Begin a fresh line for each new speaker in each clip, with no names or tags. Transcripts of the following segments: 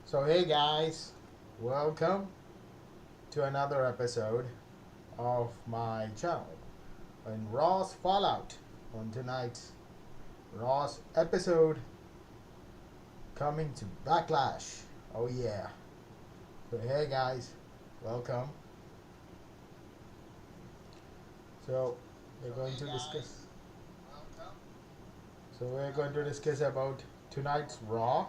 So, hey guys, welcome to another episode of my channel in Raw's Fallout. On tonight's Raw's episode, coming to Backlash. Oh, yeah. So, hey guys, welcome. So, we're going to discuss. So, we're going to discuss about tonight's Raw.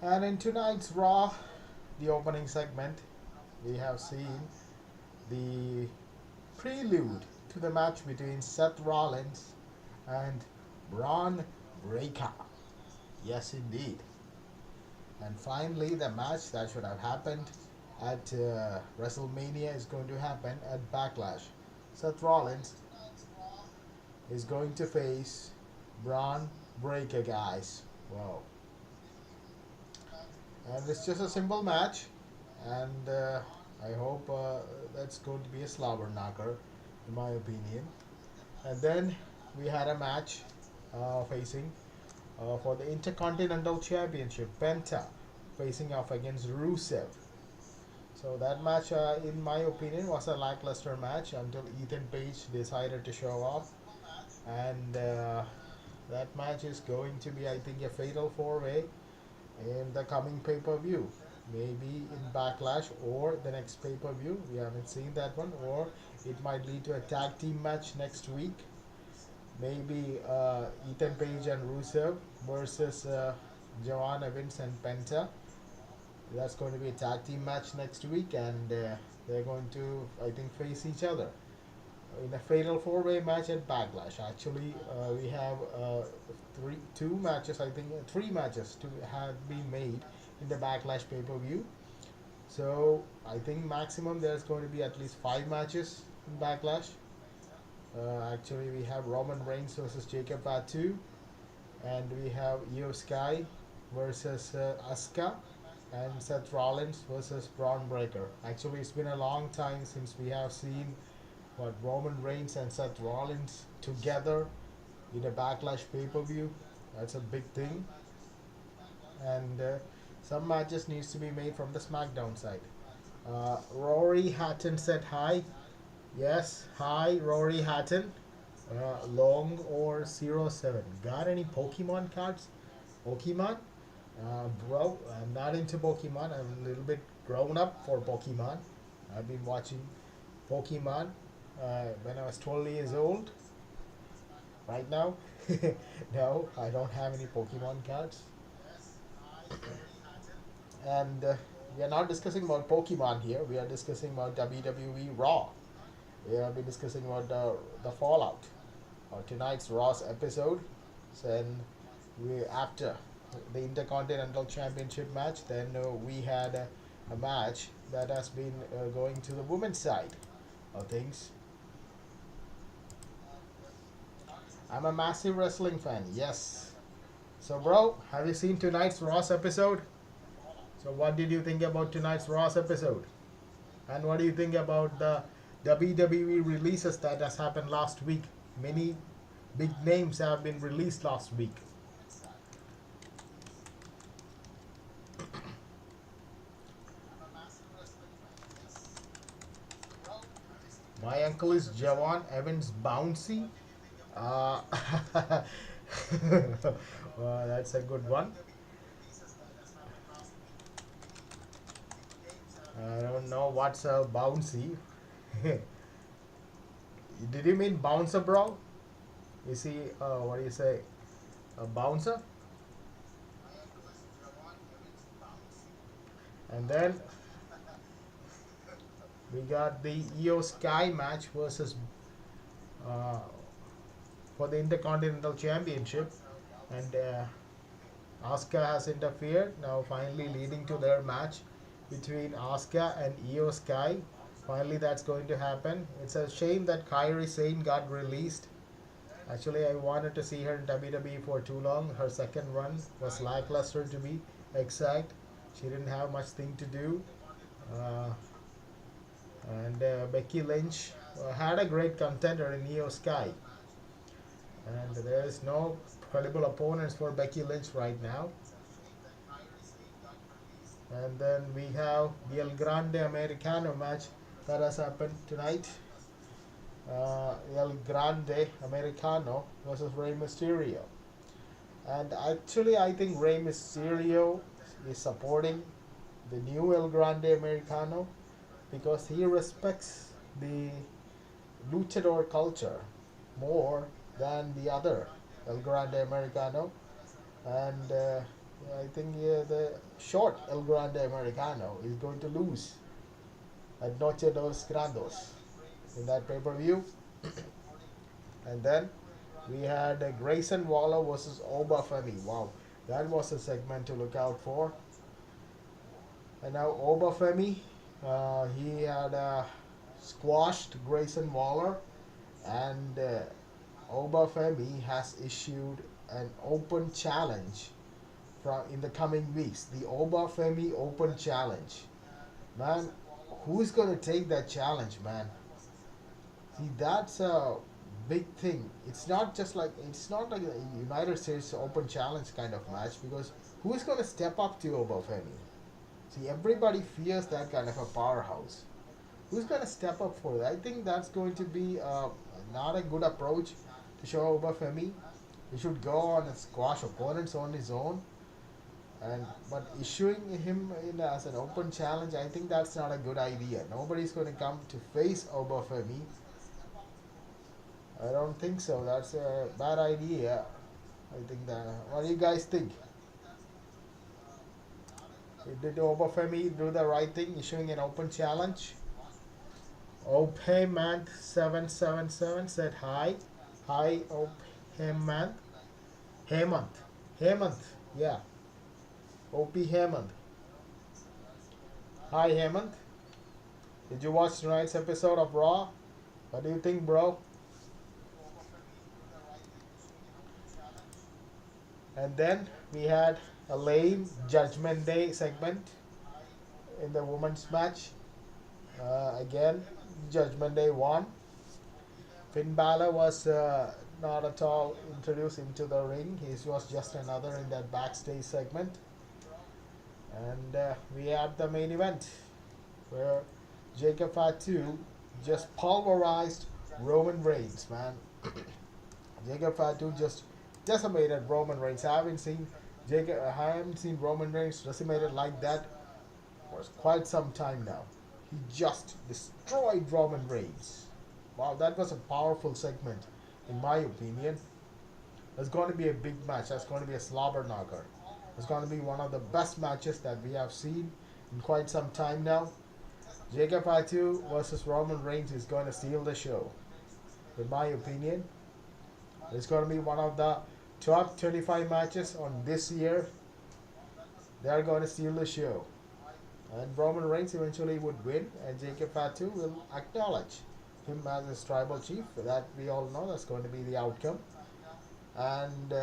And in tonight's Raw, the opening segment, we have seen the prelude to the match between Seth Rollins and Braun Breaker. Yes, indeed. And finally, the match that should have happened at WrestleMania is going to happen at Backlash. Seth Rollins is going to face Braun Breaker, guys. Wow. And it's just a simple match, and I hope that's going to be a slobber knocker, in my opinion. And then we had a match facing for the Intercontinental Championship, Penta facing off against Rusev. So that match, in my opinion, was a lackluster match until Ethan Page decided to show off, and that match is going to be, I think, a fatal four-way in the coming pay-per-view. Maybe in Backlash or the next pay-per-view. We haven't seen that one, or it might lead to a tag team match next week. Maybe Ethan Page and Rusev versus Joanne Evans and Penta. That's going to be a tag team match next week, and they're going to, I think, face each other in a fatal four-way match at Backlash. Actually, we have two matches, I think, three matches to have been made in the Backlash pay-per-view. So I think maximum there's going to be at least five matches in Backlash. Actually, we have Roman Reigns versus Jacob Fatu, and we have Io Sky versus Asuka, and Seth Rollins versus Braun Breaker. Actually, it's been a long time since we have seen what Roman Reigns and Seth Rollins together in a Backlash pay-per-view. That's a big thing, and some matches needs to be made from the SmackDown side. Rory Hatton said hi. Yes, hi Rory Hatton. Long or 07. Got any Pokemon cards? Pokemon? Bro, I'm not into Pokemon. I'm a little bit grown up for Pokemon. I've been watching Pokemon when I was 12 years old. Right now, no, I don't have any Pokemon cards. And we are not discussing about Pokemon here. We are discussing about WWE Raw. We have been discussing about the Fallout or tonight's Raw's episode. Then we after the Intercontinental Championship match, then we had a match that has been going to the women's side of things. I'm a massive wrestling fan. Yes. So, bro, have you seen tonight's Raw's episode? So, what did you think about tonight's Raw's episode? And what do you think about the WWE releases that has happened last week? Many big names have been released last week. My uncle is Javon Evans Bouncy. Uh, well, that's a good one. I don't know what's a bouncy. Did you mean bouncer, bro? Is he, what do you say, a bouncer? And then we got the Io Sky match versus uh, for the Intercontinental Championship, and Asuka has interfered. Now, finally, leading to their match between Asuka and Io Sky. Finally, that's going to happen. It's a shame that Kairi Sane got released. Actually, I wanted to see her in WWE for too long. Her second run was lackluster, to be exact. She didn't have much thing to do. Uh, and Becky Lynch had a great contender in Io Sky. and there is no credible opponents for Becky Lynch right now. And then we have the El Grande Americano match that has happened tonight. El Grande Americano versus Rey Mysterio. And actually, I think Rey Mysterio is supporting the new El Grande Americano because he respects the luchador culture more than the other El Grande Americano. And I think the short El Grande Americano is going to lose at Noche dos Grandos in that pay per view. And then we had Grayson Waller versus Oba Femi. Wow, that was a segment to look out for. And now Oba Femi, he had squashed Grayson Waller, and Oba Femi has issued an open challenge from in the coming weeks. The Oba Femi Open Challenge, man. Who's gonna take that challenge, man? See, that's a big thing. It's not like a United States Open Challenge kind of match because who's gonna step up to Oba Femi? See, everybody fears that kind of a powerhouse. Who's gonna step up for that? I think that's going to be not a good approach to show Oba Femi. He should go on and squash opponents on his own. And but issuing him in as an open challenge, I think that's not a good idea. Nobody's going to come to face Oba Femi. I don't think so. That's a bad idea. I think that. What do you guys think? Did Obafemi do the right thing, issuing an open challenge? Opayman777 said hi. Hi, Opayman. Hemant. Hemant. Yeah. OP Hemant. Hi, Hemant. Did you watch tonight's episode of Raw? What do you think, bro? And then we had a lame Judgment Day segment in the women's match. Again, Judgment Day won. Finn Balor was not at all introduced into the ring. He was just another in that backstage segment. And we had the main event where Jacob Fatu just pulverized Roman Reigns, man. Jacob Fatu just decimated Roman Reigns. I haven't seen Roman Reigns decimated like that for quite some time now. He just destroyed Roman Reigns. Wow, that was a powerful segment, in my opinion. It's going to be a big match. That's going to be a slobber knocker. It's going to be one of the best matches that we have seen in quite some time now. Jacob Fatu versus Roman Reigns is going to steal the show, in my opinion. It's going to be one of the top 25 matches on this year. They are going to steal the show. And Roman Reigns eventually would win, and Jacob Fatu will acknowledge him as his tribal chief. That we all know that's going to be the outcome. And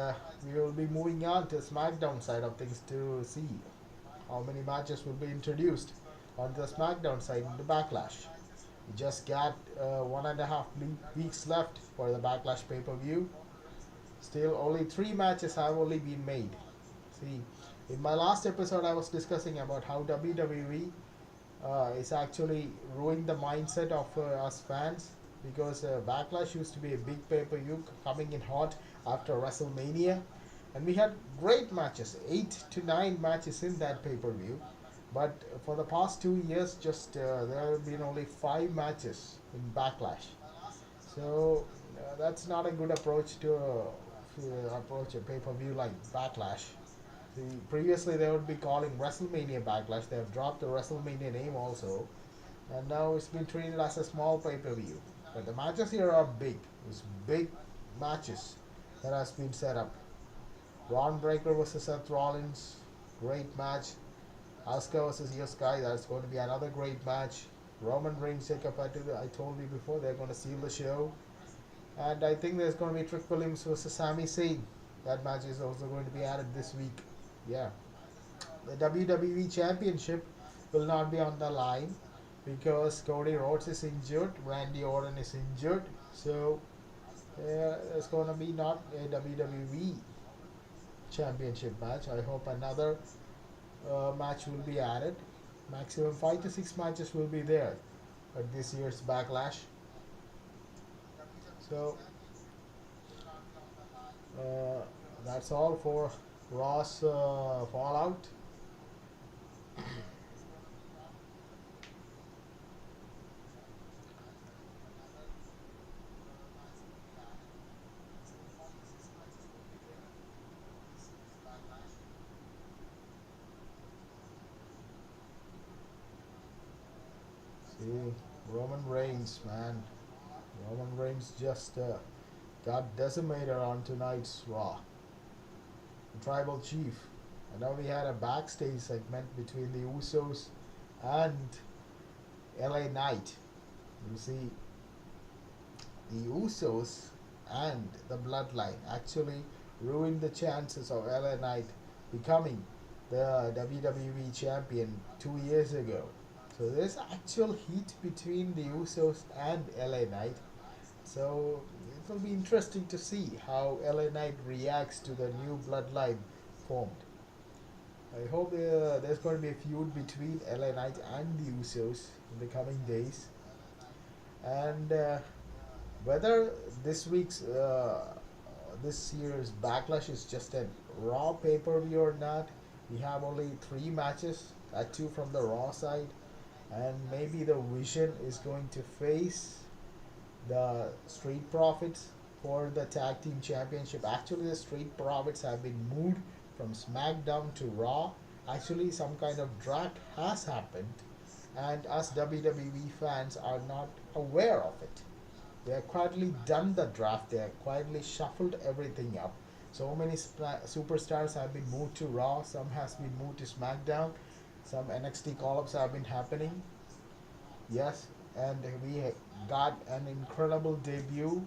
we will be moving on to SmackDown side of things to see how many matches will be introduced on the SmackDown side in the Backlash. We just got 1.5 weeks left for the Backlash pay-per-view. Still, only 3 matches have only been made. See, in my last episode, I was discussing about how WWE is actually ruining the mindset of us fans because Backlash used to be a big pay-per-view coming in hot after WrestleMania, and we had great matches, 8 to 9 matches in that pay-per-view. But for the past 2 years, just there have been only 5 matches in Backlash. So that's not a good approach to approach a pay-per-view like Backlash. Previously, they would be calling WrestleMania Backlash. They have dropped the WrestleMania name also, and now it's been treated as a small pay-per-view. But the matches here are big. It's big matches that has been set up. Braun Breaker versus Seth Rollins, great match. Asuka versus Io Sky, that's going to be another great match. Roman Reigns, Jacob Fatu, I told you before, they're going to steal the show. And I think there's going to be Trick Williams versus Sami Zayn. That match is also going to be added this week. Yeah. The WWE Championship will not be on the line because Cody Rhodes is injured, Randy Orton is injured. So It's going to be not a WWE championship match. I hope another match will be added. Maximum 5 to 6 matches will be there at this year's Backlash. So uh, that's all for Raw's Fallout. See, Roman Reigns, man. Roman Reigns just got decimated on tonight's Raw. The Tribal Chief. And now we had a backstage segment between the Usos and LA Knight. You see, the Usos and the Bloodline actually ruined the chances of LA Knight becoming the WWE champion 2 years ago. So there's actual heat between the Usos and LA Knight. So it will be interesting to see how LA Knight reacts to the new Bloodline formed. I hope there's going to be a feud between LA Knight and the Usos in the coming days. And whether this week's this year's Backlash is just a Raw pay per view or not, we have only 3 matches, two from the Raw side, and maybe the Vision is going to face the Street Profits for the Tag Team Championship. Actually, the Street Profits have been moved from SmackDown to Raw. Actually, some kind of draft has happened, and us WWE fans are not aware of it. They have quietly done the draft. They have quietly shuffled everything up. So many superstars have been moved to Raw. Some has been moved to SmackDown. Some NXT call-ups have been happening. Yes, and we got an incredible debut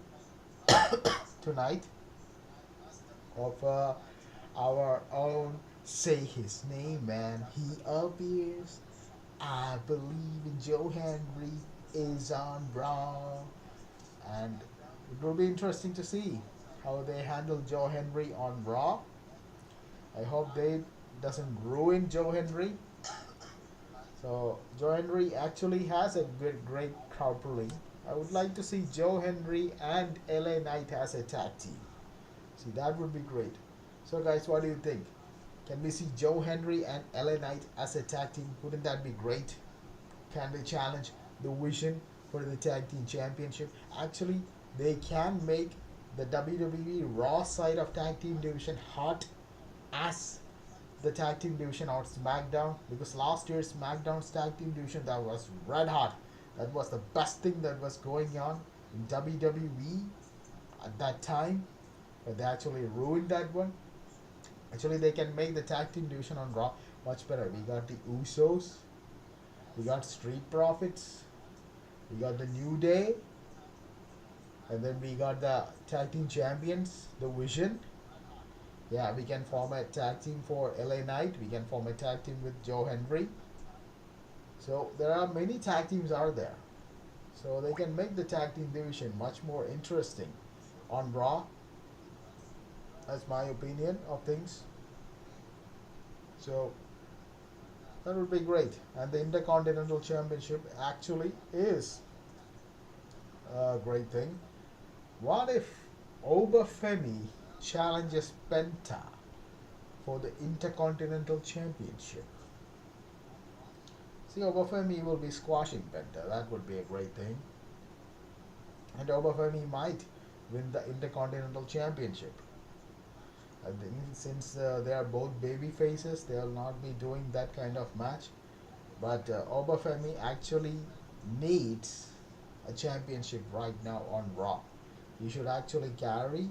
tonight of our own. Say his name, man. He appears. I believe in Joe Henry is on Raw, and it will be interesting to see how they handle Joe Henry on Raw. I hope they doesn't ruin Joe Henry. So Joe Henry actually has a great crowd pulling. I would like to see Joe Henry and LA Knight as a tag team. See, that would be great. So guys, what do you think? Can we see Joe Henry and LA Knight as a tag team? Wouldn't that be great? Can they challenge the Vision for the tag team championship? Actually, they can make the WWE Raw side of tag team division hot as the tag team division on SmackDown, because last year's SmackDown's tag team division, that was red hot. That was the best thing that was going on in WWE at that time, but they actually ruined that one. Actually, they can make the tag team division on Raw much better. We got the Usos, we got Street Profits, we got the New Day, and then we got the tag team champions, the Vision. Yeah, we can form a tag team for LA Knight. We can form a tag team with Joe Henry. So there are many tag teams out there. So they can make the tag team division much more interesting on Raw. That's my opinion of things. So that would be great. And the Intercontinental Championship actually is a great thing. What if Obafemi challenges Penta for the Intercontinental Championship? See, Obafemi will be squashing Penta. That would be a great thing. And Obafemi might win the Intercontinental Championship. I think since they are both baby faces, they will not be doing that kind of match. But Obafemi actually needs a championship right now on Raw. He should actually carry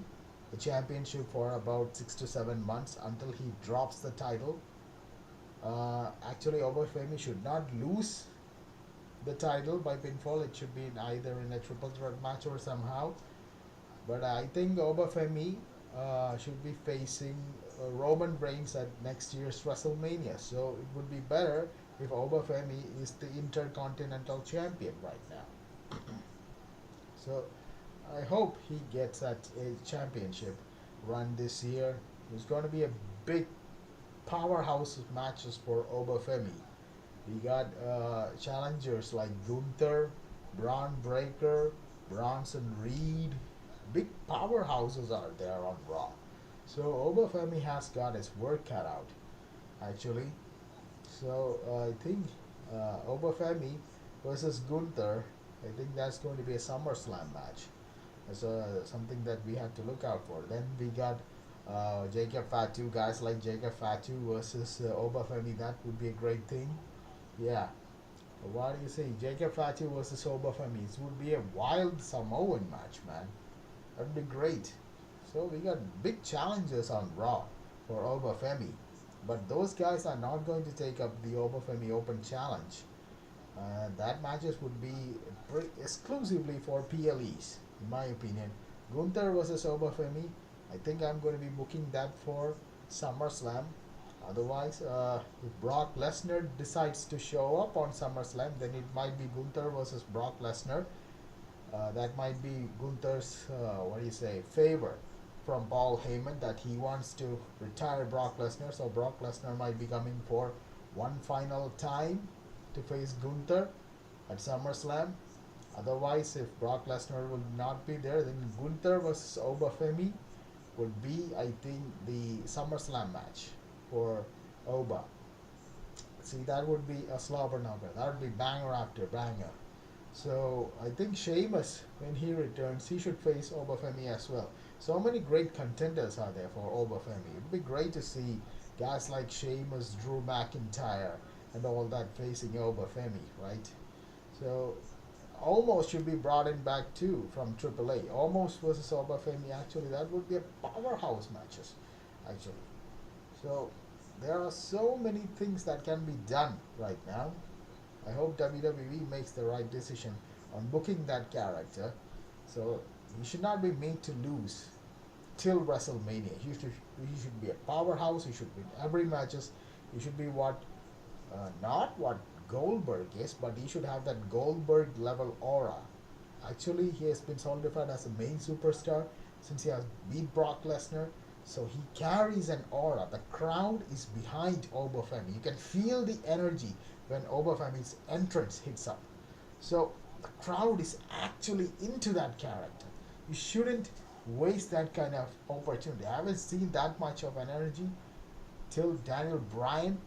the championship for about 6 to 7 months until he drops the title. Actually, Obafemi should not lose the title by pinfall. It should be either in a triple threat match or somehow. But I think Obafemi should be facing Roman Reigns at next year's WrestleMania. So it would be better if Obafemi is the Intercontinental Champion right now. So I hope he gets that championship run this year. It's going to be a big powerhouse of matches for Obafemi. We got challengers like Gunther, Braun Breaker, Bronson Reed. Big powerhouses are there on Raw. So Obafemi has got his work cut out, actually. So I think Obafemi versus Gunther, I think that's going to be a SummerSlam match. That's something that we have to look out for. Then we got Jacob Fatu, guys like Jacob Fatu versus Obafemi. That would be a great thing. Yeah. What do you say? Jacob Fatu versus Obafemi. It would be a wild Samoan match, man. That would be great. So we got big challenges on Raw for Obafemi. But those guys are not going to take up the Obafemi Open Challenge. That matches would be exclusively for PLEs, in my opinion. Gunther versus Obafemi. I think I'm going to be booking that for SummerSlam. Otherwise, if Brock Lesnar decides to show up on SummerSlam, then it might be Gunther versus Brock Lesnar. That might be Gunther's, what do you say, favor from Paul Heyman that he wants to retire Brock Lesnar. So Brock Lesnar might be coming for one final time to face Gunther at SummerSlam. Otherwise, if Brock Lesnar will not be there, then Gunther versus Obafemi would be, I think, the SummerSlam match for Oba. See, that would be a slobber knocker. That would be banger after banger. So I think Sheamus, when he returns, he should face Obafemi as well. So many great contenders are there for Obafemi. It would be great to see guys like Sheamus, Drew McIntyre, and all that facing Obafemi, right? So Almost should be brought in back too from AAA. Almost versus Obafemi. Actually, that would be a powerhouse matches. Actually, so there are so many things that can be done right now. I hope WWE makes the right decision on booking that character. So he should not be made to lose till WrestleMania. He should be a powerhouse. He should win every matches. He should be not what Goldberg is, but he should have that Goldberg level aura. Actually, he has been solidified as a main superstar since he has beat Brock Lesnar. So he carries an aura. The crowd is behind Obafemi. You can feel the energy when Obafemi's entrance hits up. So the crowd is actually into that character. You shouldn't waste that kind of opportunity. I haven't seen that much of an energy till Daniel Bryan.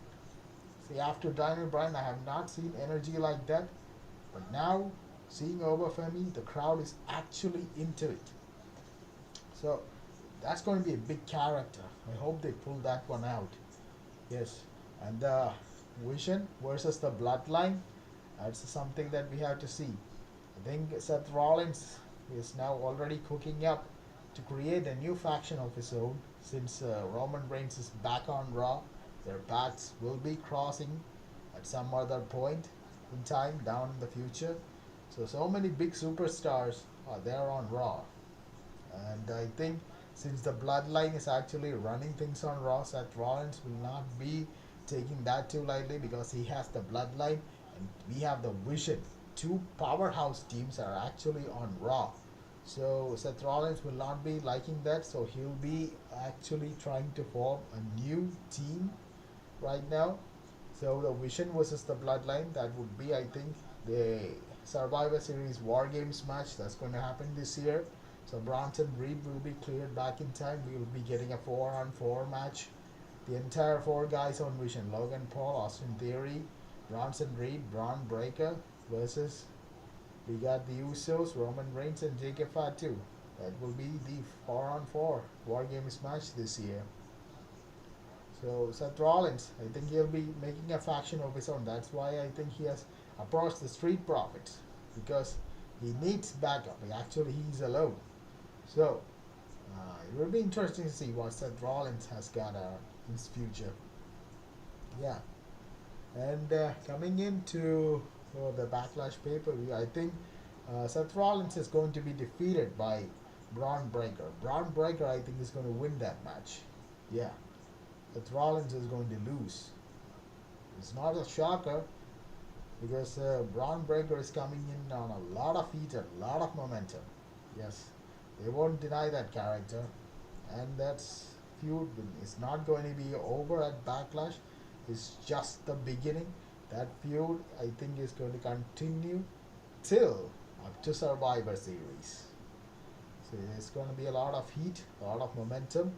See, after Daniel Bryan, I have not seen energy like that. But now, seeing Obafemi, the crowd is actually into it. So that's going to be a big character. I hope they pull that one out. Yes, and the Vision versus the Bloodline. That's something that we have to see. I think Seth Rollins is now already cooking up to create a new faction of his own since Roman Reigns is back on Raw. Their paths will be crossing at some other point in time down in the future. So many big superstars are there on Raw. And I think since the Bloodline is actually running things on Raw, Seth Rollins will not be taking that too lightly because he has the Bloodline and we have the Vision. Two powerhouse teams are actually on Raw. So Seth Rollins will not be liking that, so he'll be actually trying to form a new team right now. So the Vision versus the Bloodline, that would be, I think, the Survivor Series War Games match that's going to happen this year. So Bronson Reed will be cleared back in time. We will be getting a 4-on-4 match. The entire four guys on Vision: Logan Paul, Austin Theory, Bronson Reed, Braun Breaker versus we got the Usos, Roman Reigns, and Jacob Fatu. That will be the 4-on-4 War Games match this year. So Seth Rollins, I think he'll be making a faction of his own. That's why I think he has approached the Street Profits because he needs backup. Actually, he's alone. So it will be interesting to see what Seth Rollins has got in his future. Yeah, and coming into the Backlash pay-per-view, I think Seth Rollins is going to be defeated by Braun Breaker. Braun Breaker, I think, is going to win that match. Yeah, Seth Rollins is going to lose. It's not a shocker because Braun Breaker is coming in on a lot of heat, a lot of momentum. Yes. They won't deny that character, and that's feud is not going to be over at Backlash. It's just the beginning. That feud, I think, is going to continue till up to Survivor Series. So there's going to be a lot of heat, a lot of momentum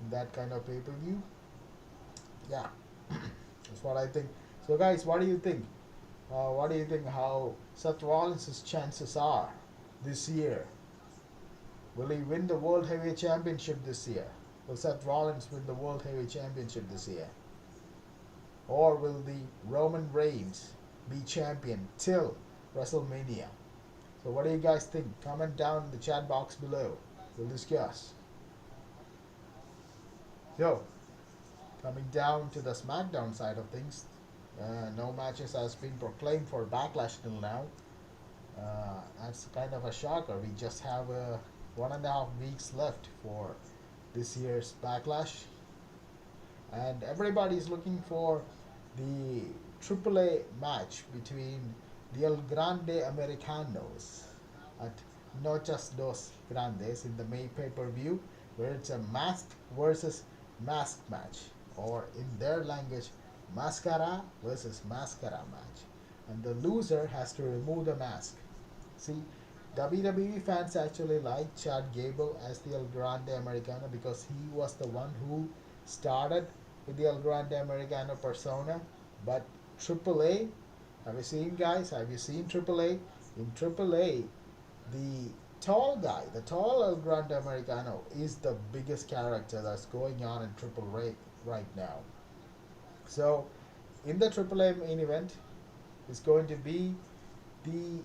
in that kind of pay per view. Yeah, that's what I think. So, guys, what do you think? What do you think? How Seth Rollins' chances are this year? Will he win the World Heavyweight Championship this year? Will Seth Rollins win the World Heavyweight Championship this year? Or will the Roman Reigns be champion till WrestleMania? So what do you guys think? Comment down in the chat box below. We'll discuss. So, coming down to the SmackDown side of things, no matches has been proclaimed for Backlash till now. That's kind of a shocker. We just have 1.5 weeks left for this year's Backlash, and everybody's looking for the AAA match between the El Grande Americanos at Noches Dos Grandes in the May pay-per-view, where it's a mask versus mask match, or in their language, Mascara versus Mascara match. And the loser has to remove the mask. See, WWE fans actually like Chad Gable as the El Grande Americano because he was the one who started with the El Grande Americano persona. But AAA, have you seen, guys? Have you seen AAA? In AAA, the tall guy, the tall El Grande Americano, is the biggest character that's going on in AAA right now. So, in the AAA main event, is going to be the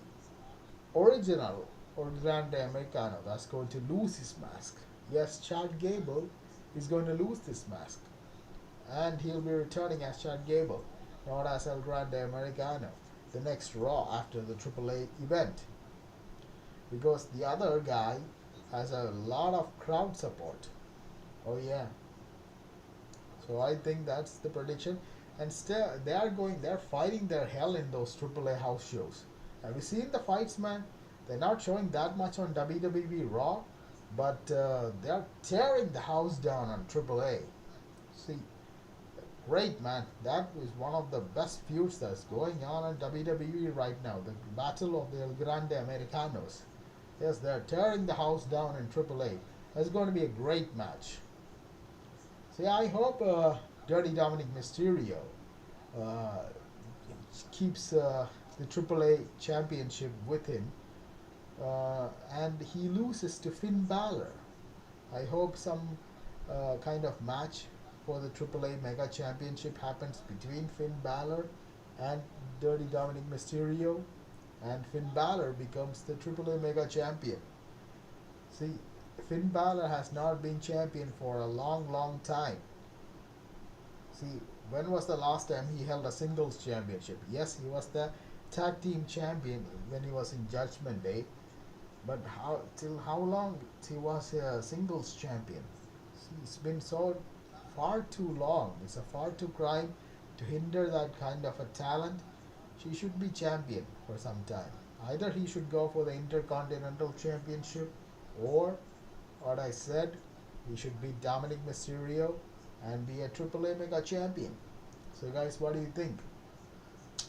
original El Grande Americano that's going to lose his mask. Yes, Chad Gable is going to lose this mask, and he'll be returning as Chad Gable, not as El Grande Americano, the next Raw after the AAA event, because the other guy has a lot of crowd support. Oh yeah, so I think that's the prediction. And still, they're fighting their hell in those AAA house shows. Have you seen the fights, man? They're not showing that much on WWE Raw, but they're tearing the house down on AAA. See, great, man. That is one of the best feuds that's going on WWE right now. The Battle of the El Grande Americanos. Yes, they're tearing the house down in AAA. That's going to be a great match. See, I hope Dirty Dominic Mysterio uh, keeps the AAA championship with him, and he loses to Finn Balor. I hope some kind of match for the AAA Mega Championship happens between Finn Balor and Dirty Dominic Mysterio, and Finn Balor becomes the AAA Mega Champion. See, Finn Balor has not been champion for a long, long time. See, when was the last time he held a singles championship? Yes, he was the tag team champion when he was in Judgment Day, but how long he was a singles champion? See, it's been so far too long. It's a far too crime to hinder that kind of a talent. She should be champion for some time. Either he should go for the Intercontinental Championship, or what I said, he should be Dominic Mysterio and be a AAA Mega Champion. So, guys, what do you think?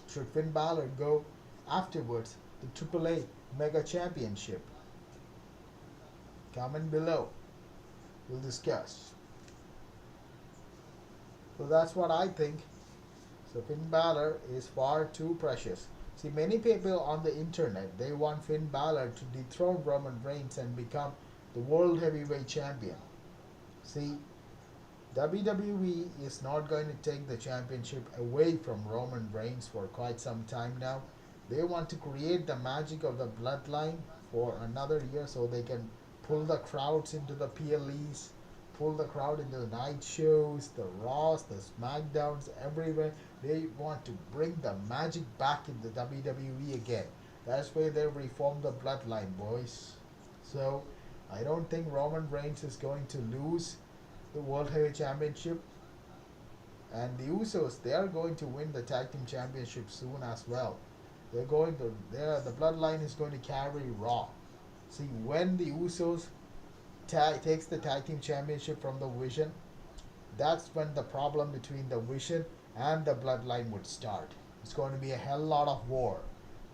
Should Finn Balor go afterwards the AAA Mega Championship? Comment below. We'll discuss. So that's what I think. So Finn Balor is far too precious. See, many people on the internet, they want Finn Balor to dethrone Roman Reigns and become the World Heavyweight Champion. See, WWE is not going to take the championship away from Roman Reigns for quite some time now. They want to create the magic of the bloodline for another year so they can pull the crowds into the PLEs, pull the crowd into the night shows, the Raws, the SmackDowns, everywhere. They want to bring the magic back in the WWE again. That's why they reformed the bloodline, boys. So, I don't think Roman Reigns is going to lose the World Heavyweight Championship. And the Usos, they are going to win the Tag Team Championship soon as well. The bloodline is going to carry Raw. See, when the Usos takes the tag team championship from the Vision, that's when the problem between the Vision and the Bloodline would start. It's going to be a hell lot of war.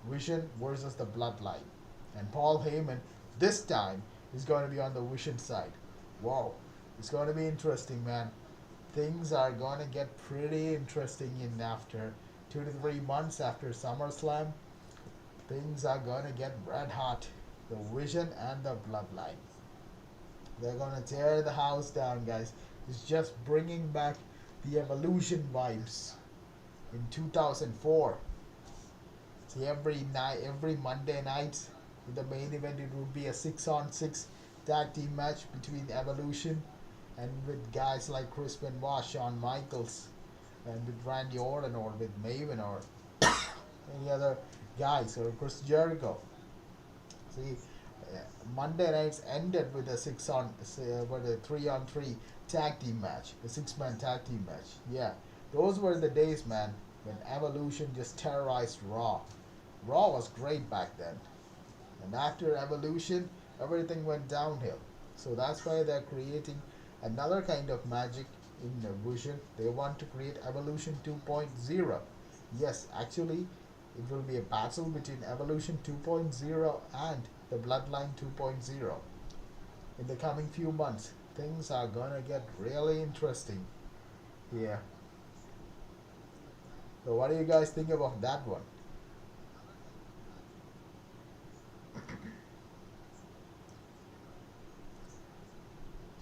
Vision versus the Bloodline. And Paul Heyman, this time, is going to be on the Vision side. Wow. It's going to be interesting, man. Things are going to get pretty interesting in after 2 to 3 months after SummerSlam. Things are going to get red hot. The Vision and the Bloodline. They're going to tear the house down, guys. It's just bringing back the Evolution vibes in 2004. See, every night, every Monday night, in the main event, it would be a 6-on-6 tag team match between Evolution and with guys like Chris Benoit, Shawn Michaels, and with Randy Orton or with Maven or any other guys or Chris Jericho. See, uh, Monday nights ended with a with a 3-on-3 tag team match, a 6-man tag team match. Yeah, those were the days, man, when Evolution just terrorized Raw. Raw was great back then, and after Evolution, everything went downhill. So that's why they're creating another kind of magic in Vision. They want to create Evolution 2.0. Yes, actually, it will be a battle between Evolution 2.0 and the Bloodline 2.0 in the coming few months. Things are gonna get really interesting here. So, what do you guys think about that one?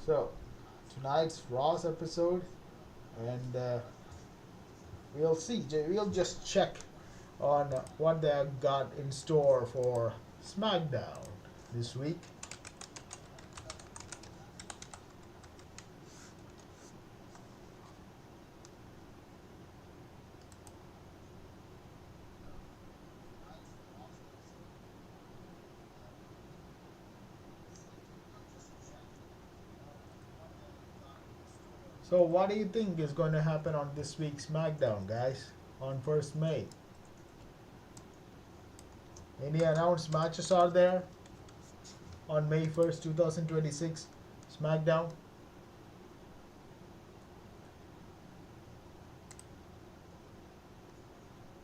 So, tonight's Raw's episode, and we'll see. We'll just check on what they have got in store for SmackDown this week. So, what do you think is going to happen on this week's SmackDown, guys? On 1st May. Any announced matches are there on May 1st, 2026? SmackDown?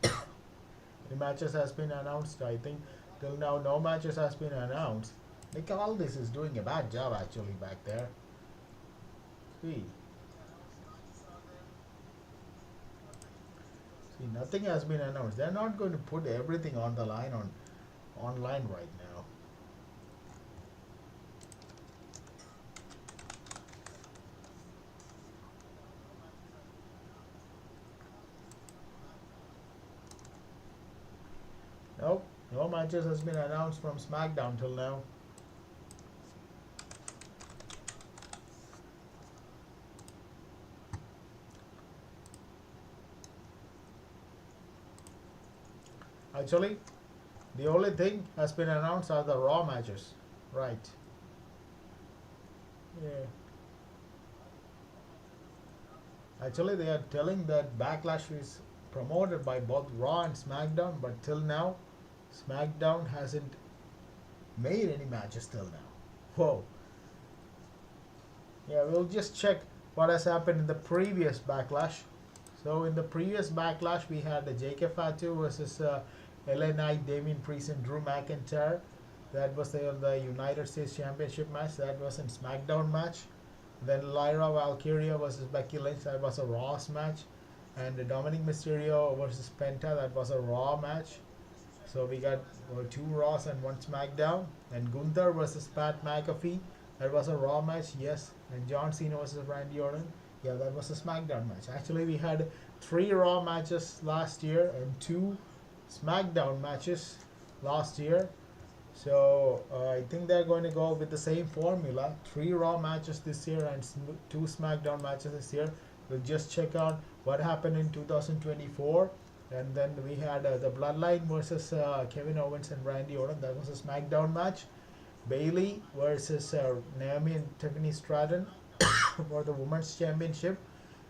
Any matches has been announced? I think till now no matches has been announced. Nick Aldis is doing a bad job actually back there. See, see, nothing has been announced. They're not going to put everything on the line on online right now. Nope, no matches has been announced from SmackDown till now. Actually, the only thing has been announced are the Raw matches. Right. Yeah. Actually, they are telling that Backlash is promoted by both Raw and SmackDown, but till now, SmackDown hasn't made any matches till now. Whoa. Yeah, we'll just check what has happened in the previous Backlash. So in the previous Backlash, we had the JK Fatu versus LA Knight, Damien Priest, and Drew McIntyre. That was the United States Championship match. That was a SmackDown match. Then Lyra Valkyria versus Becky Lynch. That was a Raw match. And Dominic Mysterio versus Penta. That was a Raw match. So we got 2 Raws and 1 SmackDown. And Gunther versus Pat McAfee. That was a Raw match, yes. And John Cena versus Randy Orton. Yeah, that was a SmackDown match. Actually, we had 3 Raw matches last year and 2 SmackDown matches last year. So I think they're going to go with the same formula: 3 Raw matches this year and 2 SmackDown matches this year. We'll just check out what happened in 2024, and then we had the Bloodline versus Kevin Owens and Randy Orton. That was a SmackDown match. Bailey versus Naomi and Tiffany Stratton for the Women's Championship.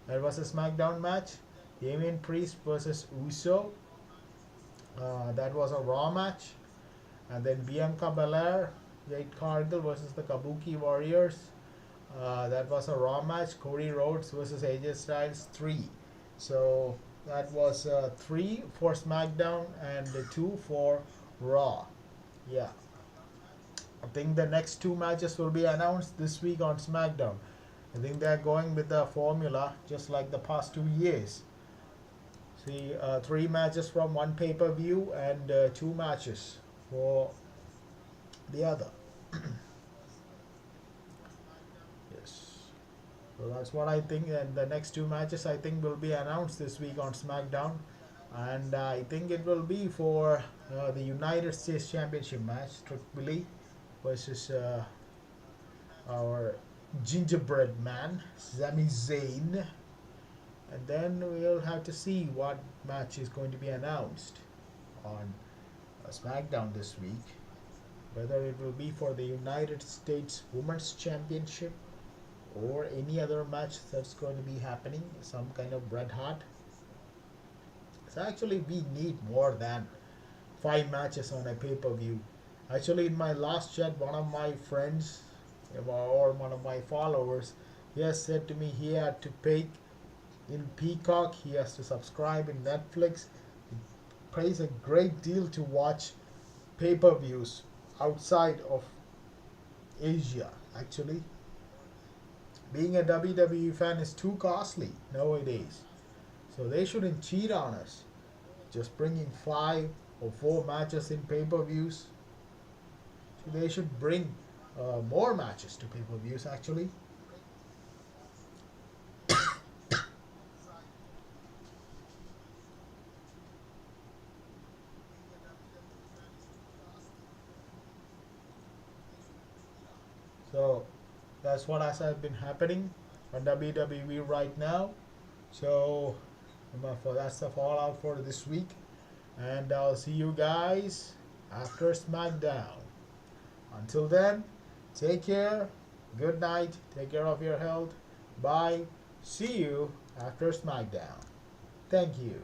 That was a SmackDown match. Damian Priest versus Uso. That was a Raw match. And then Bianca Belair Jade Cargill versus the Kabuki Warriors. That was a Raw match. Cody Rhodes versus AJ Styles 3. So that was 3 for SmackDown and 2 for Raw. Yeah, I think the next two matches will be announced this week on SmackDown. I think they're going with the formula just like the past 2 years. See, 3 matches from one pay per view and 2 matches for the other. Yes. So that's what I think. And the next 2 matches I think will be announced this week on SmackDown. And I think it will be for the United States Championship match, Trick Willie versus our gingerbread man, Sami Zayn. And then we'll have to see what match is going to be announced on SmackDown this week. Whether it will be for the United States Women's Championship or any other match that's going to be happening, some kind of Bret Hart. So actually, we need more than 5 matches on a pay per view. Actually, in my last chat, one of my friends or one of my followers, he has said to me he had to pay in Peacock, he has to subscribe in Netflix. It pays a great deal to watch pay per views outside of Asia. Actually, being a WWE fan is too costly nowadays. So they shouldn't cheat on us. Just bringing 5 or 4 matches in pay per views. So they should bring more matches to pay per views actually. So that's what has been happening on WWE right now. So that's the fallout for this week. And I'll see you guys after SmackDown. Until then, take care. Good night. Take care of your health. Bye. See you after SmackDown. Thank you.